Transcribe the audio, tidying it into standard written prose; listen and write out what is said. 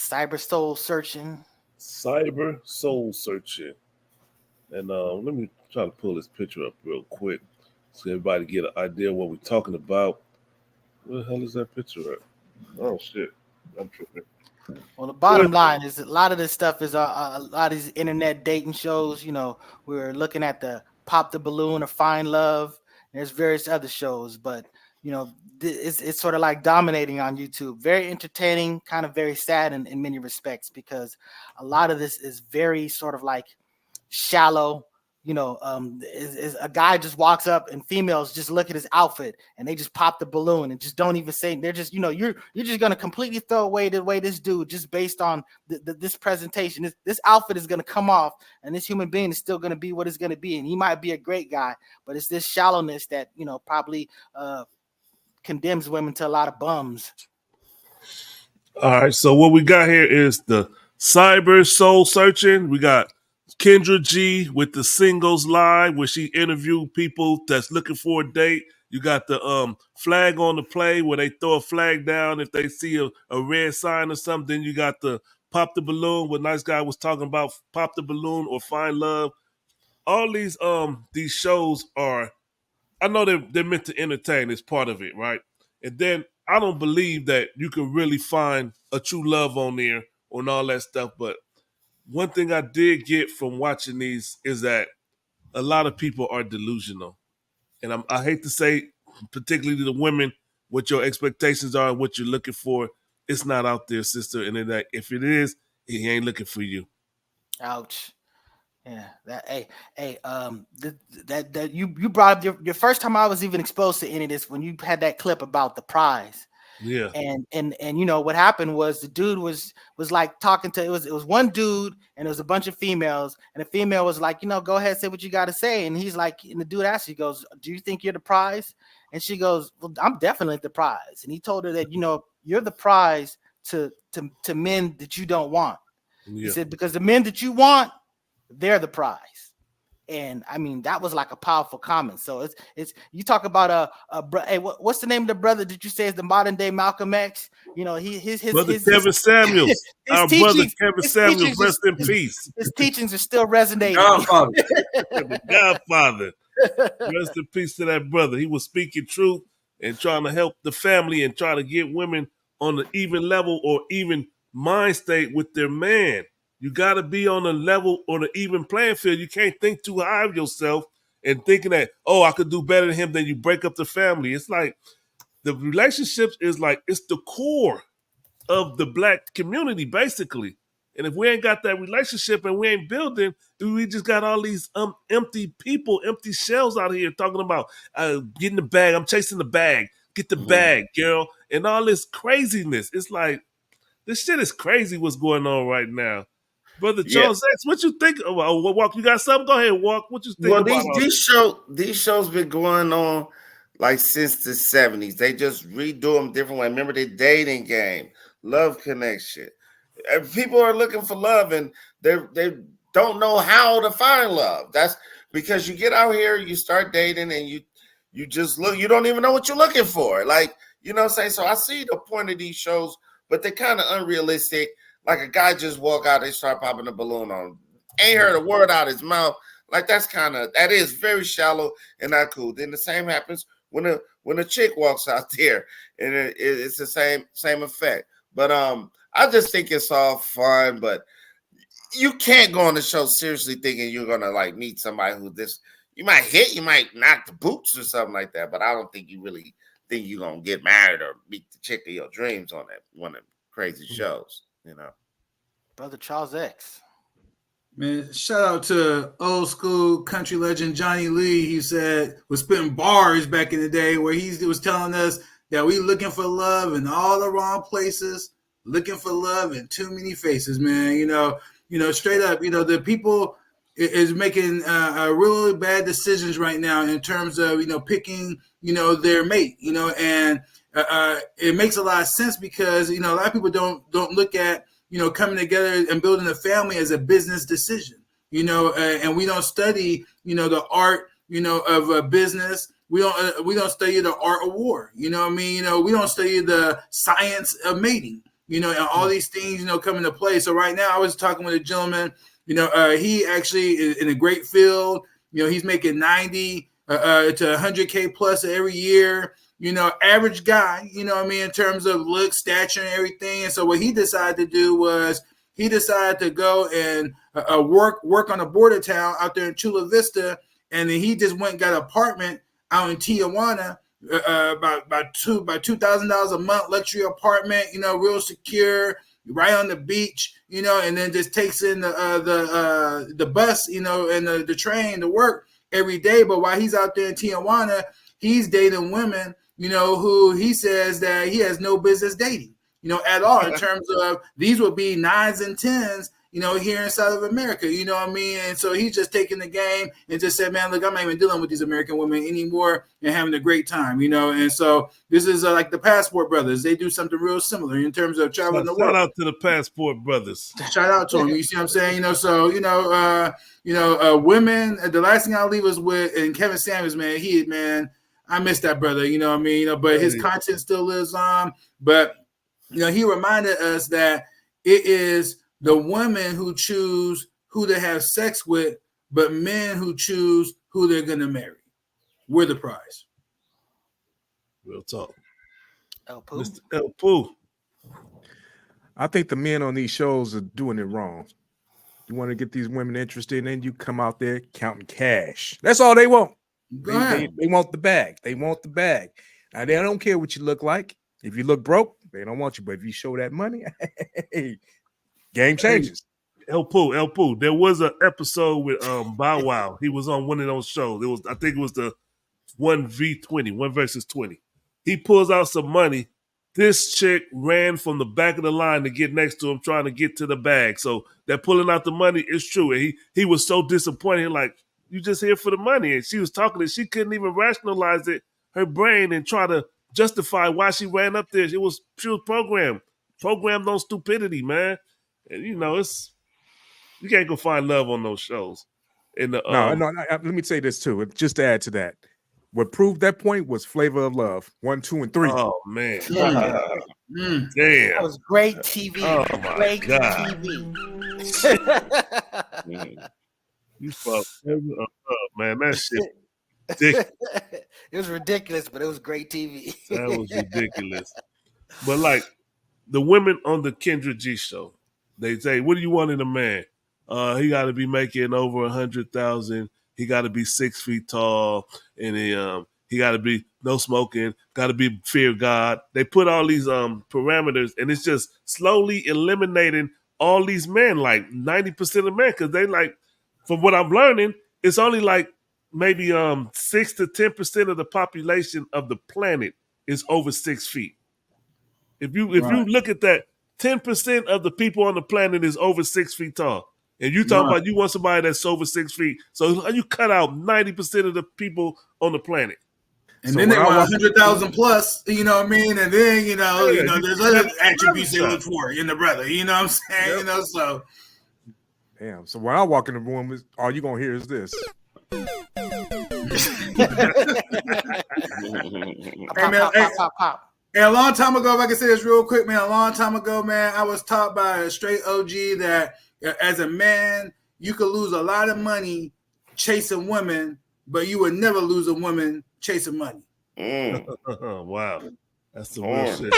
Cyber soul searching. Cyber soul searching. And let me try to pull this picture up real quick so everybody get an idea of what we're talking about. Where the hell is that picture at? Oh shit, I'm tripping. Well, the What? bottom line is a lot of this stuff is a lot of these internet dating shows. We're looking at the Pop the Balloon or Find Love. There's various other shows, but it's sort of like dominating on YouTube. Very entertaining, kind of very sad in many respects because a lot of this is very sort of like shallow. Is a guy just walks up and females just look at his outfit and they just pop the balloon and just don't even say. They're just you're just gonna completely throw away the way this dude just based on this presentation. This outfit is gonna come off and this human being is still gonna be what it's gonna be, and he might be a great guy, but it's this shallowness that probably condemns women to a lot of bums. All right, so what we got here is the cyber soul searching. We got Kendra G with the singles live where she interviewed people that's looking for a date. You got the flag on the play where they throw a flag down if they see a red sign or something. You got the pop the balloon, what nice guy was talking about, pop the balloon or find love. All these shows are, I know they're meant to entertain, it's part of it, right? And then I don't believe that you can really find a true love on there and all that stuff. But one thing I did get from watching these is that a lot of people are delusional. And I hate to say, particularly the women, what your expectations are and what you're looking for. It's not out there, sister. And if it is, he ain't looking for you. Ouch. Yeah, that you brought up your first time I was even exposed to any of this when you had that clip about the prize. Yeah. And what happened was the dude was like talking to it was one dude and it was a bunch of females, and the female was like, go ahead, say what you got to say. And he's like, and the dude asked, he goes, do you think you're the prize? And she goes, well, I'm definitely the prize. And he told her that you're the prize to men that you don't want. Yeah. He said, because the men that you want, they're the prize. And I mean, that was like a powerful comment. So it's you talk about hey, what's the name of the brother that you say is the modern day Malcolm X? His brother Kevin Samuels, our brother Kevin Samuels, rest in peace. His teachings are still resonating. Godfather, the Godfather, rest in peace to that brother. He was speaking truth and trying to help the family and trying to get women on an even level or even mind state with their man. You got to be on a level, on an even playing field. You can't think too high of yourself and thinking that, I could do better than him, then you break up the family. It's like the relationships is like, it's the core of the black community, basically. And if we ain't got that relationship and we ain't building, we just got all these empty people, empty shells out here talking about getting the bag. I'm chasing the bag. Get the bag, girl. And all this craziness. It's like, this shit is crazy what's going on right now. Brother Charles X, what you think? Walk, you got something? Go ahead, Walk. What you think about these shows been going on like since the 70s. They just redo them different way. Remember the dating game, Love Connection. People are looking for love and they don't know how to find love. That's because you get out here, you start dating, and you just look. You don't even know what you're looking for. Like, what I'm saying? So I see the point of these shows, but they're kind of unrealistic. Like a guy just walk out, they start popping a balloon on him. Ain't heard a word out of his mouth. Like that is very shallow and not cool. Then the same happens when a chick walks out there, and it's the same effect. But I just think it's all fun. But you can't go on the show seriously thinking you're gonna like meet somebody who you might hit, you might knock the boots or something like that. But I don't think you really think you're gonna get married or meet the chick of your dreams on that one of them crazy shows. Brother Charles X. Man, shout out to old school country legend Johnny Lee. He said was spitting bars back in the day where he was telling us that we looking for love in all the wrong places, looking for love in too many faces, man. Straight up, the people is making really bad decisions right now in terms of, picking, their mate, and it makes a lot of sense because, a lot of people don't look at, coming together and building a family as a business decision, and we don't study, the art, of a business. We don't study the art of war. We don't study the science of mating. and all these things, come into play. So right now I was talking with a gentleman, he actually is in a great field. He's making 90 to 100K plus every year, average guy, in terms of look, stature, and everything. And so what he decided to do was he decided to go and work on a border town out there in Chula Vista. And then he just went and got an apartment out in Tijuana, about $2,000 a month, luxury apartment, real secure, right on the beach, and then just takes in the bus, and the train to work every day. But while he's out there in Tijuana, he's dating women, who he says that he has no business dating, at all, in terms of these would be 9s and 10s, here inside of America, what I mean? And so he's just taking the game and just said, man, look, I'm not even dealing with these American women anymore and having a great time, And so this is like the Passport Brothers. They do something real similar in terms of traveling the world. Shout out to the Passport Brothers. Shout out to them. You see what I'm saying? So, women, the last thing I'll leave us with, and Kevin Samuels, man, I miss that brother, what I mean? But his content still lives on. But, he reminded us that it is the women who choose who to have sex with, but men who choose who they're going to marry. We're the prize. Real talk. El Poo. Mr. El Poo. I think the men on these shows are doing it wrong. You want to get these women interested, and then you come out there counting cash. That's all they want. They want the bag. They want the bag. Now, they don't care what you look like. If you look broke, they don't want you. But if you show that money, hey, game changes. El Poo. There was an episode with Bow Wow. He was on one of those shows. I think it was the 1v20, 1 versus 20. He pulls out some money. This chick ran from the back of the line to get next to him, trying to get to the bag. So that pulling out the money is true. And he was so disappointed, like, you just here for the money. And she was talking and she couldn't even rationalize it, her brain, and try to justify why she ran up there. She was programmed on stupidity, man. And you can't go find love on those shows. No, let me say this too. Just to add to that, what proved that point was Flavor of Love 1, 2, and 3. Oh man, Damn, that was great TV. Oh my great God. TV. You fucked up, man. That shit ridiculous. It was ridiculous, but it was great TV. That was ridiculous. But like the women on the Kendra G show, they say, "What do you want in a man? He got to be making over 100,000. He got to be 6 feet tall, and he got to be no smoking. Got to be fear God." They put all these parameters, and it's just slowly eliminating all these men, like 90% of men, because they like, from what I'm learning, it's only like maybe 6 to 10% of the population of the planet is over 6 feet. If you look at that, 10% of the people on the planet is over 6 feet tall. And you talk about you want somebody that's over 6 feet. So you cut out 90% of the people on the planet. And so then they want 100,000 plus, you know what I mean? And then, there's other attributes they look for in the brother, you know what I'm saying? Yep. So. Damn. So when I walk in the room, all you're going to hear is this. Hey, man, pop. And a long time ago, if I can say this real quick, man, I was taught by a straight OG that as a man, you could lose a lot of money chasing women, but you would never lose a woman chasing money. Wow. That's the real shit.